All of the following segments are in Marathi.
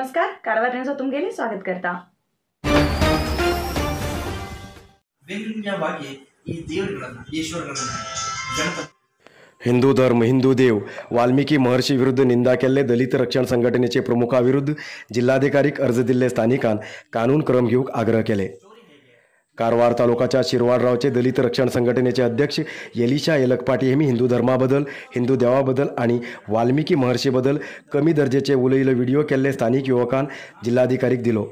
नमस्कार, कारवार न्यूज तुमगेले स्वागत करता. ವ್ಯಂಗ್ಯವಾಗಿ ಈ ದೇವರುಗಳನ್ನು ಈಶ್ವರಗಳನ್ನು ಗಣಪತಿ हिंदू धर्म हिंदू देव वाल्मिकी महर्षी विरुद्ध निंदा केल्ले दलित रक्षण संघटनेचे प्रमुखाविरुद्ध जिल्हाधिकारीक अर्ज दिल्ले स्थानिकान कानून क्रम घेवूक आग्रह केले. कारवार तालुकाच्या शिरवाडरावचे दलित रक्षण संघटनेचे अध्यक्ष एलिशा येलकपाटी हेमी हिंदू धर्माबद्दल हिंदू देवाबद्दल आणि वाल्मिकी महर्षीबद्दल कमी दर्जेचे उलयिल्लो व्हिडिओ केल्ले स्थानिक युवकान जिल्हाधिकारीक दिलो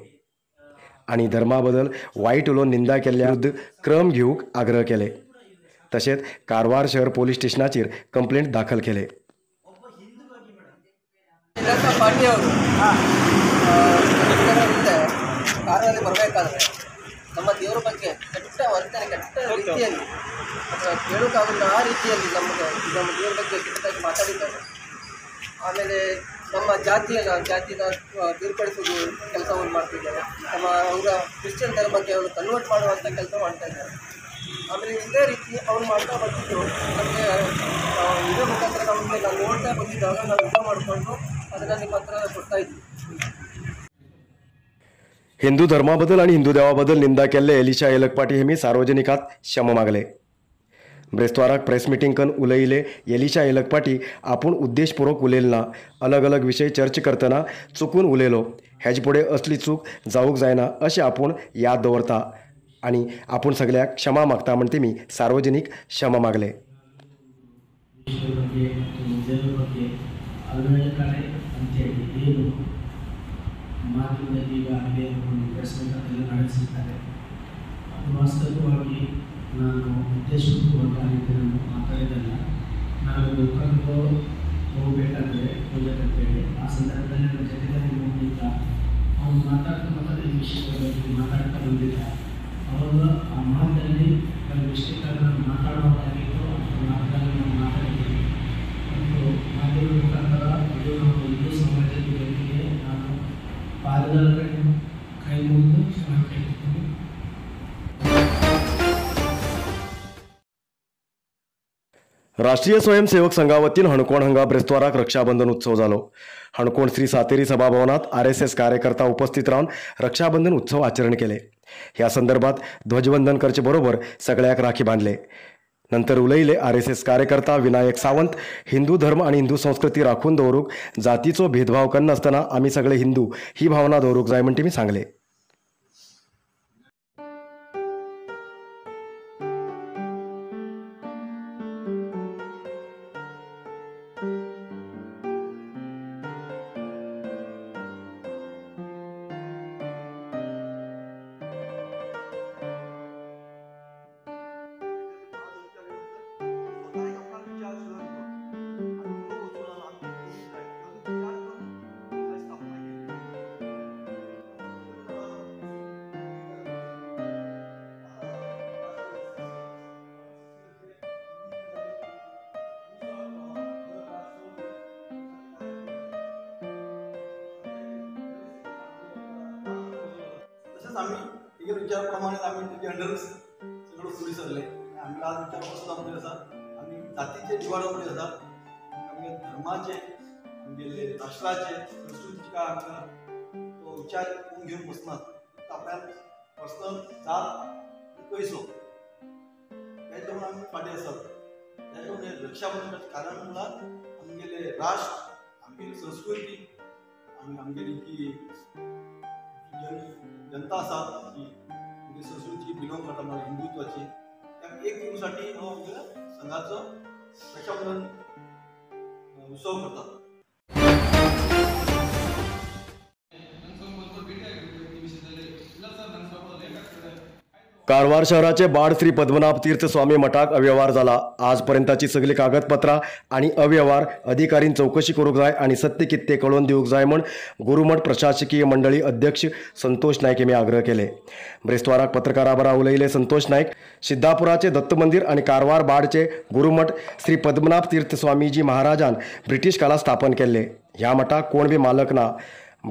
आणि धर्माबद्दल वाईट उलोवन निंदा केल्ल्या विरुद्ध क्रम घेवूक आग्रह केले. तसेच कारवार शहर पोलीस स्टेशनाचेर कंप्लेंट दाखल केले. ನಮ್ಮ ದೇವರ ಬಗ್ಗೆ ಕೆಟ್ಟ ವರ್ತನೆ ಕೆಟ್ಟ ರೀತಿಯಲ್ಲಿ ಅಥವಾ ಕೇಳೋಕ್ಕಾಗಲ್ಲ ಆ ರೀತಿಯಲ್ಲಿ ನಮ್ಮ ದೇವರ ಬಗ್ಗೆ ಕೆಟ್ಟದಾಗಿ ಮಾತಾಡಿದ್ದಾರೆ. ಆಮೇಲೆ ನಮ್ಮ ಜಾತಿನ ಬೇರ್ಪಡಿಸೋದು ಕೆಲಸವನ್ನು ಮಾಡ್ತಿದ್ದಾರೆ. ಅವರ ಕ್ರಿಶ್ಚಿಯನ್ ಧರ್ಮಕ್ಕೆ ಅವರು ಕನ್ವರ್ಟ್ ಮಾಡುವಂಥ ಕೆಲಸ ಮಾಡ್ತಾ ಇದ್ದಾರೆ. ಆಮೇಲೆ ಇದೇ ರೀತಿ ಅವ್ರು ಮಾಡ್ತಾ ಬಂದಿದ್ದು ನಮಗೆ ಇದೇ ಮುಖಾಂತರ ನಮಗೆ ನಾವು ನೋಡ್ತಾ ಬಂದಿದ್ದಾಗ ನಾವು ಯುದ್ಧ ಮಾಡಿಕೊಂಡು ಅದನ್ನು ನಿಮ್ಮ ಹತ್ರ ಕೊಡ್ತಾ ಇದ್ವಿ. हिंदू धर्माबद्दल आणि हिंदू देवाबद्दल निंदा केल्ले एलिशा येलकपाटी हेमी सार्वजनिकात क्षमा मागले. ब्रेस्ताराक प्रेस मिटींग करून उलयिल्ले एलिशा येलकपाटी आपूण उद्देशपूर्वक उलयलो ना, अलग अलग विशय चर्च करतना चुकून उलयलो, हेजे फुडें असली चूक जावूंक जायना अशें आपूण याद दवरता आणि आपूण सगळ्याक क्षमा मागता म्हण तेमी सार्वजनिक क्षमा मागले. ಮಾತಿನಲ್ಲಿ ಈಗಾಗಲೇ ಒಂದು ಪ್ರಶ್ನೆಗಳನ್ನು ನಡೆಸಿದ್ದಾರೆ. ಅದು ವಾಸ್ತವವಾಗಿ ನಾನು ಉದ್ದೇಶಪೂರ್ವಕವಾಗಿ ನಾನು ಮಾತಾಡಿದಲ್ಲ. ನಾನು ದುಃಖಕ್ಕೂ ಹೋಗಬೇಕಾದ್ರೆ ಹೋಗಬೇಕಂತೇಳಿ ಆ ಸಂದರ್ಭದಲ್ಲಿ ನನ್ನ ಜೊತೆಯಲ್ಲಿ ಹೋಗಿದ್ದ ಅವನು ಮಾತಾಡ್ತಾ ಈ ವಿಷಯದ ಬಗ್ಗೆ ಮಾತಾಡ್ತಾ ಬಂದಿದ್ದ. ಅವರು ಆ ಮಾತಲ್ಲಿ ನನ್ನ ವಿಷಯಕ್ಕಾಗಿ ನಾನು ಮಾತಾಡುವಂತಾಗಿತ್ತು. ಆ ಮಾತಲ್ಲಿ ನಾನು ಮಾತಾಡಿದ್ದೀನಿ. ಒಂದು ಮಾಧ್ಯಮ ಮುಖಾಂತರ ಇದು ನಮ್ಮ ಹಿಂದೂ ಸಮಾಜದ ಬಗ್ಗೆ ನಾನು ಪಾದಗಳನ್ನು ಕೈ ಮುಗಿದು ಕ್ಷಮೆ ಕೇಳ್ತೀನಿ. राष्ट्रीय स्वयंसेवक संघावतीन हणकोण हांगा ब्रेस्ताराक रक्षाबंधन उत्सव जालो. हणकोण श्री सातेरी सभाभवनात RSS कार्यकर्ता उपस्थित रावन रक्षाबंधन उत्सव आचरण केले. ह्या संदर्भात ध्वजवंदन करचे बरोबर सगळ्याक राखी बांधले. नंतर उलयिल्ले RSS कार्यकर्ता विनायक सावंत हिंदू धर्म आणि हिंदू संस्कृती राखून दवरूक जातीचो भेदभाव करनासतना आमी सगळे हिंदू ही भावना दवरूक जाय म्हण तेमी सांगले. आम्ही तिघे विचाराप्रमाणे आम्ही तिघे अंडर सगळं सुरू सरले. आम्ही आज विचारपासून आमचे आसा आम्ही जातीचे निवाडवडे आसा आमगे धर्माचे आमगेले राष्ट्राचे संस्कृतीचे काय आमकां तो विचार करून घेवन बसनात. आपल्या पर्सनल जात पयसो त्याच्या म्हणून आम्ही फाटी आसात. त्याच्यामुळे रक्षाबंधनाचे कारण म्हणल्यार आमगेले राष्ट्र आमगेली संस्कृती आमी आमगेली की जनता आसा की संस्कृती बिलॉंग करता म्हणल्यार हिंदुत्वाची त्या एक दिवसासाठी आमच्या संघाचो रक्षाबंधन उत्सव करतात. कारवार शहराचे बाड श्री पद्मनाभ तीर्थ स्वामी मठाक अव्यवहार झाला. आजपर्यंतची सगळी कागदपत्रां आणि अव्यवहार अधिकारीन चौकशी करूंक जाय आणि सत्य कितें कळोवन दिवंक जाय म्हण गुरुमठ प्रशासकीय मंडळी अध्यक्ष संतोष नायक हेमी आग्रह केले. ब्रेस्ताराक पत्रकारां बरोबर उलयिल्ले संतोष नायक सिद्धापुराचे दत्त मंदिर आणि कारवार बाडचे गुरुमठ श्री पद्मनाभ तीर्थ स्वामीजी महाराजान ब्रिटीश काळात स्थापन केल्ले. ह्या मठाक कोण बी मालक ना.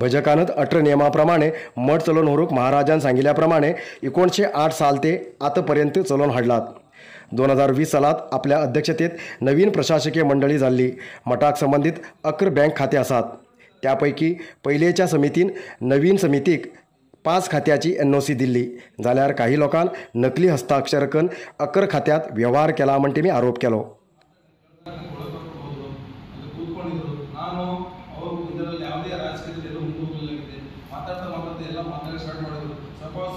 भजकानंद अठरा नियमाप्रमाणे मठ चलोवन व्हरूंक महाराजान सांगिल्ल्याप्रमाणे 1908 साल ते आतापर्यंत चलोवन हाडलात. 2020 सालात आपल्या अध्यक्षतेत नवीन प्रशासकीय मंडळी जाल्ली. मठाक संबंधित 11 बँक खाते आसात. त्यापैकी पहिलेच्या समितीन नवीन समितीक 5 खात्याची NOC दिल्ली जाल्यार काही लोकांन नकली हस्ताक्षर करून अकर खात्यात व्यवहार केला म्हणटे मी आरोप केलो. ಕೂತ್ಕೊಂಡಿದ್ರು ನಾನು ಅವರು ಇದರಲ್ಲಿ ಯಾವುದೇ ರಾಜಕೀಯದಲ್ಲಿ ಎಲ್ಲೂ ಮುಂದೋಗಲಿದೆ ಮಾತಾಡ್ತಾ ಎಲ್ಲ ಮಾತಾಡಕ್ಕೆ ಸ್ಟಾರ್ಟ್ ಮಾಡಿದ್ರು.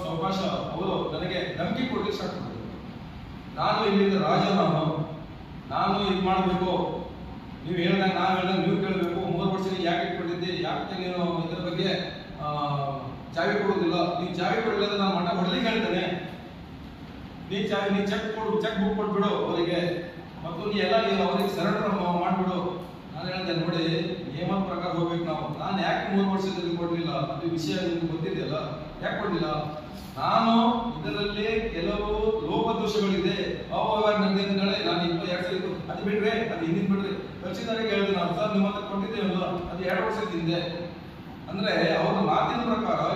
ಸಾವಕಾಶ ಅವರು ನನಗೆ ನಂಬಿಕೆ ಕೊಡ್ಲಿಕ್ಕೆ ಸ್ಟಾರ್ಟ್ ಮಾಡಿದ್ರು. ನಾನು ಇಲ್ಲಿಂದ ರಾಜ, ನಾನು ಇದು ಮಾಡಬೇಕು, ನೀವು ಹೇಳ್ದಂಗೆ ನಾನು ಹೇಳ್ದಂಗೆ ನೀವು ಕೇಳಬೇಕು, 3 ವರ್ಷ ಯಾಕೆ ಇಟ್ಕೊಂಡಿದ್ದೆ, ಯಾಕೆ ನೀನು ಇದರ ಬಗ್ಗೆ ಚಾವಿ ಕೊಡೋದಿಲ್ಲ, ನೀವು ಚಾವಿ ಕೊಡಲಿಲ್ಲ ನಾನು ಮಠ ಹೊಡ್ಲಿಕ್ಕೆ ಹೇಳ್ತೇನೆ, ನೀ ಚೆಕ್ ಬುಕ್ ಕೊಟ್ಬಿಡು ಅವರಿಗೆ, ಮತ್ತು ನೀ ಎಲ್ಲ ಅವರಿಗೆ ಸರೆಂಡರ್ ಮಾಡಿಬಿಡು. ನಾನು ಹೇಳಿದೆ ನೋಡಿ, ನಿಯಮದ ಪ್ರಕಾರ ಹೋಗ್ಬೇಕು ನಾವು. ನಾನು ಯಾಕೆ 3 ವರ್ಷದಲ್ಲಿ ಕೊಡಲಿಲ್ಲ ಅದು ವಿಷಯ ನಿಮ್ಗೆ ಗೊತ್ತಿದೆಯಲ್ಲ, ಯಾಕೆ ಕೊಡಲಿಲ್ಲ? ನಾನು ಇದರಲ್ಲಿ ಕೆಲವು ಲೋಪದೋಷಗಳಿದೆ, ಅವ್ಯವಹಾರ ನಡೆದಿದ್ದಾಳೆ. ನಾನು 22 ಅದು ಬಿಡ್ರೆ, ಅದು ಹಿಂದಿನ ಬಿಡ್ರಿ, ತಹಸೀಲ್ದಾರಿಗೆ ಹೇಳಿದೆ ನಾನು, ಸರ್ ನಿಮ್ಮ ಹತ್ರ ಕೊಟ್ಟಿದ್ದೇವಲ್ಲ ಅದು 2 ವರ್ಷದ ಹಿಂದೆ. ಅಂದ್ರೆ ಅವ್ರ ಮಾತಿನ ಪ್ರಕಾರ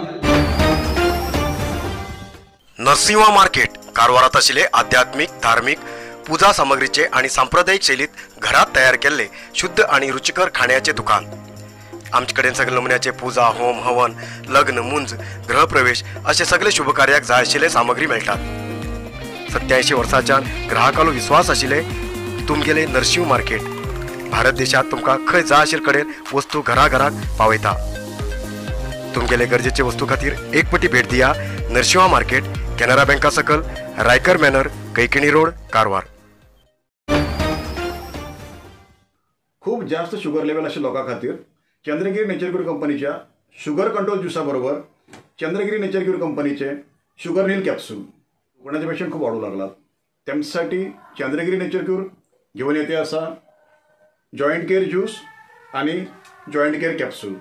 नरसिंह मार्केट कारवारात आशिल्ले आध्यात्मिक, धार्मिक, पूजा सामग्रीचे आणि सांप्रदायिक शैलीत घरात तयार केलेले शुद्ध आणि रुचिकर खाण्याचे दुकान. आमचे कडेन सगळे नमुन्याचे पूजा, होम, हवन, लग्न, मुंज, गृहप्रवेश असे सगळे शुभकार्याक जाय आशिल्ले सामग्री मेळटात. 87 वर्सांच्या ग्राहकालो विश्वास आशिल्ले तुमगेले नरसिंह मार्केट. भारत देशात तुमकां खंय जाय आशिल्ले कडेन वस्तू घराघराक पावयता. तुमगेले गरजेचे वस्तू खातीर एक पटी भेट दिया. नरसिंह मार्केट, कॅनरा बँका सकल, रायकर मॅनर, कैकिणी रोड, कारवार. खूप जास्त शुगर लेवल अशा लोकां खातीर चंद्रगिरी नेचर क्यूर कंपनीच्या शुगर कंट्रोल ज्युसा बरोबर चंद्रगिरी नेचर क्यूर कंपनीचे शुगर नील कॅप्सूल कोणाचे पेशंट खूप वाढू लागलात. त्यांच्यासाठी चंद्रगिरी नेचर क्यूर घेऊन येते असा जॉईंट केअर ज्यूस आणि जॉईंट केअर कॅप्सूल.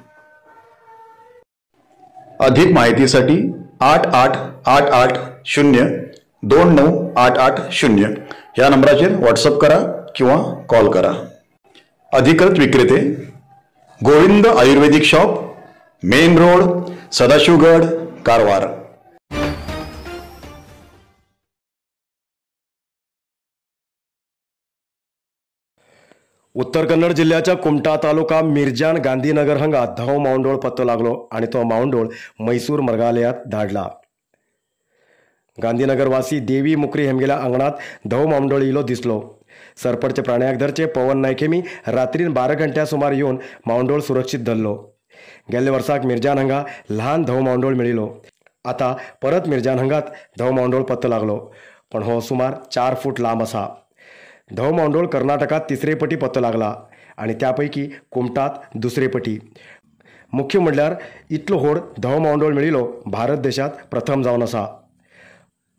अधिक माहितीसाठी 8888029880 या नंबराचेर व्हॉट्सअप करा किंवा कॉल करा. अधिकृत विक्रेते Govind Ayurvedic shop, main road, Sadashivgad, Karwar. Uttar Kannada जिल्ह्याच्या कुमटा तालुका मिरजान गांधीनगर हांगा धव मावंडोळ पत्तो लागलो आणि तो मावंडोळ मैसूर मृगालयात धाडला. गांधीनगर वासी देवी मुकरी हेमगेल्या आंगणात धव मावंडोळ इलो दिसलो. सरपटचे प्राण्याक धरचे पवन नायकेमी रात्रीन 12 घंट्या सुमार येवन मावंडोळ सुरक्षीत धरलो. गेल्ल्या वर्साक मिरजान हांगा ल्हान धव मावंडोळ मेळिलो. आता परत मिरजान हांगात धव मावंडोळ पत्तो लागलो, पण हो सुमार 4 फूट लांब आसा. धव मावंडोळ कर्नाटकात 3रे पटी पत्तो लागला आणि त्यापैकी कुमटात 2रे पटी. मुख्य म्हणल्यार इतलो व्हड धव मावंडोळ मेळिलो भारत देशात प्रथम जावन आसा.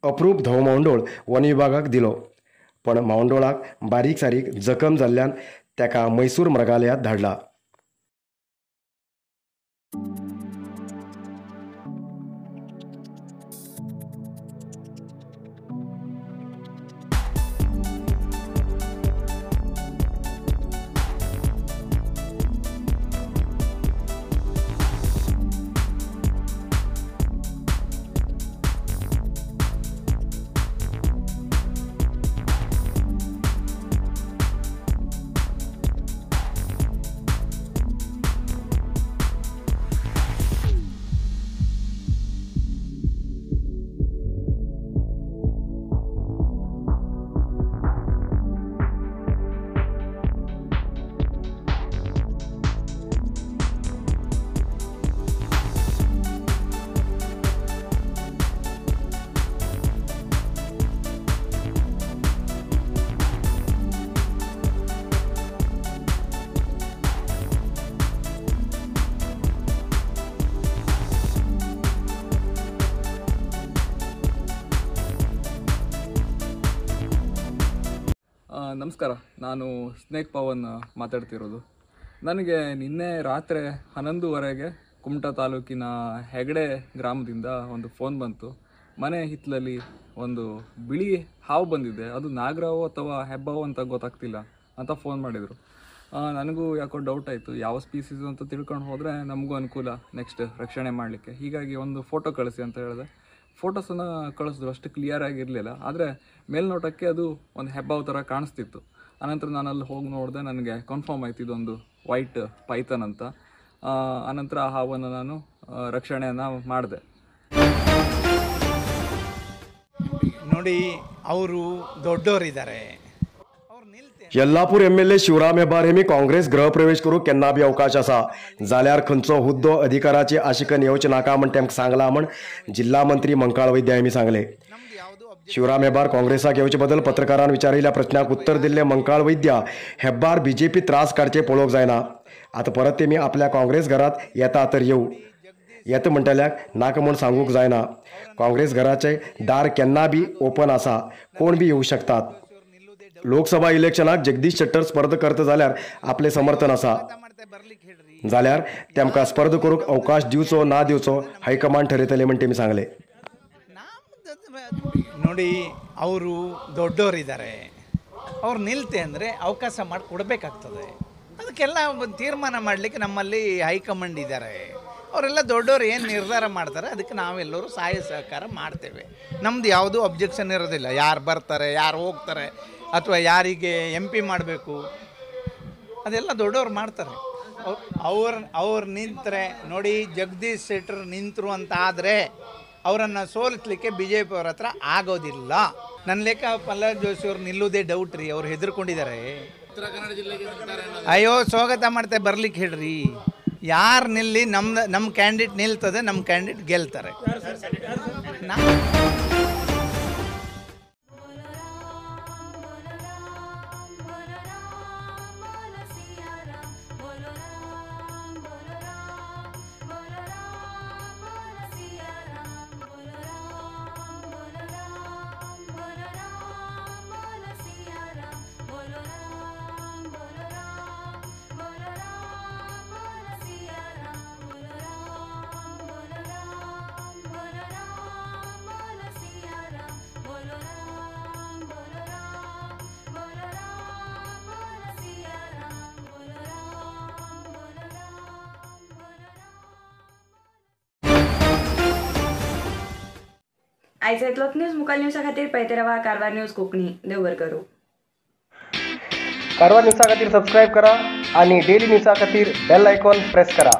अप्रूप धव मावंडोळ वन विभागाक दिलो, पण मावंडोळाक बारीक सारीक जखम जाल्ल्यान ताका मैसूर मृगालयात धाडला. ನಮಸ್ಕಾರ, ನಾನು ಸ್ನೇಕ್ ಪವನ್ ಮಾತಾಡ್ತಿರೋದು. ನನಗೆ ನಿನ್ನೆ ರಾತ್ರಿ 11:30ಗೆ ಕುಮಟಾ ತಾಲೂಕಿನ ಹೆಗಡೆ ಗ್ರಾಮದಿಂದ ಒಂದು ಫೋನ್ ಬಂತು. ಮನೆ ಹಿತ್ತಲಲ್ಲಿ ಒಂದು ಬಿಳಿ ಹಾವು ಬಂದಿದೆ, ಅದು ನಾಗರಾವು ಅಥವಾ ಹೆಬ್ಬಾವು ಅಂತ ಗೊತ್ತಾಗ್ತಿಲ್ಲ ಅಂತ ಫೋನ್ ಮಾಡಿದರು. ನನಗೂ ಯಾಕೋ ಡೌಟ್ ಆಯಿತು, ಯಾವ ಸ್ಪೀಸೀಸು ಅಂತ ತಿಳ್ಕೊಂಡು ಹೋದರೆ ನಮಗೂ ಅನುಕೂಲ ನೆಕ್ಸ್ಟ್ ರಕ್ಷಣೆ ಮಾಡಲಿಕ್ಕೆ. ಹೀಗಾಗಿ ಒಂದು ಫೋಟೋ ಕಳಿಸಿ ಅಂತ ಹೇಳಿದೆ. ಫೋಟೋಸನ್ನು ಕಳಿಸಿದ್ರು, ಅಷ್ಟು ಕ್ಲಿಯರ್ ಆಗಿರಲಿಲ್ಲ, ಆದರೆ ಮೇಲ್ನೋಟಕ್ಕೆ ಅದು ಒಂದು ಹೆಬ್ಬಾವು ಥರ ಕಾಣಿಸ್ತಿತ್ತು. ಆನಂತರ ನಾನು ಅಲ್ಲಿ ಹೋಗಿ ನೋಡಿದೆ, ನನಗೆ ಕನ್ಫರ್ಮ್ ಆಯ್ತು ಇದೊಂದು ವೈಟ್ ಪೈಥನ್ ಅಂತ. ಆನಂತರ ಆ ಹಾವನ್ನು ನಾನು ರಕ್ಷಣೆಯನ್ನು ಮಾಡಿದೆ. ನೋಡಿ, ಅವರು ದೊಡ್ಡವರಿದ್ದಾರೆ. यल्लापूर एमएलए शिवराम हेब्बार हेमी काँग्रेस गृहप्रवेश करूंक केन्ना बी अवकाश आसा जाल्यार खंयचो हुद्दो अधिकाराची आशिकन येवचे नाका म्हण तेमकां सांगला म्हण जिल्हा मंत्री मंकाळ वैद्य हेमी सांगले. शिवराम हेब्बार काँग्रेसाक येवचे बद्दल पत्रकारान विचारिल्ल्या प्रश्नाक उत्तर दिल्ले मंकाळ वैद्य हेब्बार बीजेपी त्रास काडचे पळोवंक जायना. आतां परत तेमी आपल्या काँग्रेस घरात येता तर येवं, येता म्हणटल्याक नाका म्हूण सांगूंक जायना. काँग्रेस घराचें दार केन्ना बी ओपन आसा, कोण बी येवं शकतात. लोकसभा इलेक्शनाक जगदीश शेट्टर स्पर्ध करता जाल्यार आपले समर्थन आसा, जाल्यार तेमकां स्पर्ध करूंक अवकाश दिवचो ना दिवचो हायकमांड ठरयतले म्हण तेमी सांगले. ನೋಡಿ, ಅವರು ದೊಡ್ಡವರಿದ್ದಾರೆ. ಅವ್ರು ನಿಲ್ತೆ ಅಂದರೆ ಅವಕಾಶ ಮಾಡಿ ಕೊಡಬೇಕಾಗ್ತದೆ. ಅದಕ್ಕೆಲ್ಲ ಒಂದು ತೀರ್ಮಾನ ಮಾಡಲಿಕ್ಕೆ ನಮ್ಮಲ್ಲಿ ಹೈಕಮಾಂಡ್ ಇದ್ದಾರೆ. ಅವರೆಲ್ಲ ದೊಡ್ಡವರು ಏನು ನಿರ್ಧಾರ ಮಾಡ್ತಾರೆ ಅದಕ್ಕೆ ನಾವೆಲ್ಲರೂ ಸಹಾಯ ಸಹಕಾರ ಮಾಡ್ತೇವೆ. ನಮ್ಮದು ಯಾವುದೂ ಅಬ್ಜೆಕ್ಷನ್ ಇರೋದಿಲ್ಲ. ಯಾರು ಬರ್ತಾರೆ, ಯಾರು ಹೋಗ್ತಾರೆ, ಅಥವಾ ಯಾರಿಗೆ MP ಮಾಡಬೇಕು, ಅದೆಲ್ಲ ದೊಡ್ಡವ್ರು ಮಾಡ್ತಾರೆ. ಅವ್ರು ನಿಂತರೆ ನೋಡಿ, ಜಗದೀಶ್ ಶೆಟ್ಟರ್ ನಿಂತರು ಅಂತ ಆದರೆ ಅವರನ್ನು ಸೋಲಿಸಲಿಕ್ಕೆ BJP ಅವ್ರ ಹತ್ರ ಆಗೋದಿಲ್ಲ. ನನ್ನ ಲೆಕ್ಕ ಪ್ರಹ್ಲಾದ್ ಜೋಶಿ ಅವ್ರು ನಿಲ್ಲುವುದೇ ಡೌಟ್ ರೀ. ಅವ್ರು ಹೆದರ್ಕೊಂಡಿದ್ದಾರೆ. ಅಯ್ಯೋ, ಸ್ವಾಗತ ಮಾಡ್ತೆ, ಬರ್ಲಿಕ್ಕೆ ಹೇಳ್ರಿ. ಯಾರು ನಿಲ್ಲಿ, ನಮ್ಮ ಕ್ಯಾಂಡಿಡೇಟ್ ನಿಲ್ತದೆ, ನಮ್ಮ ಕ್ಯಾಂಡಿಡೇಟ್ ಗೆಲ್ತಾರೆ. आयचे इतलोच न्यूज. मुखाल न्यूजा खातीर पळयते रावा कारवार न्यूज कोंकणी. देव बरें करूं. कारवार न्यूजा खातीर सबस्क्राईब करा आणि डेली न्यूजा खातीर बेल आयकॉन प्रेस करा.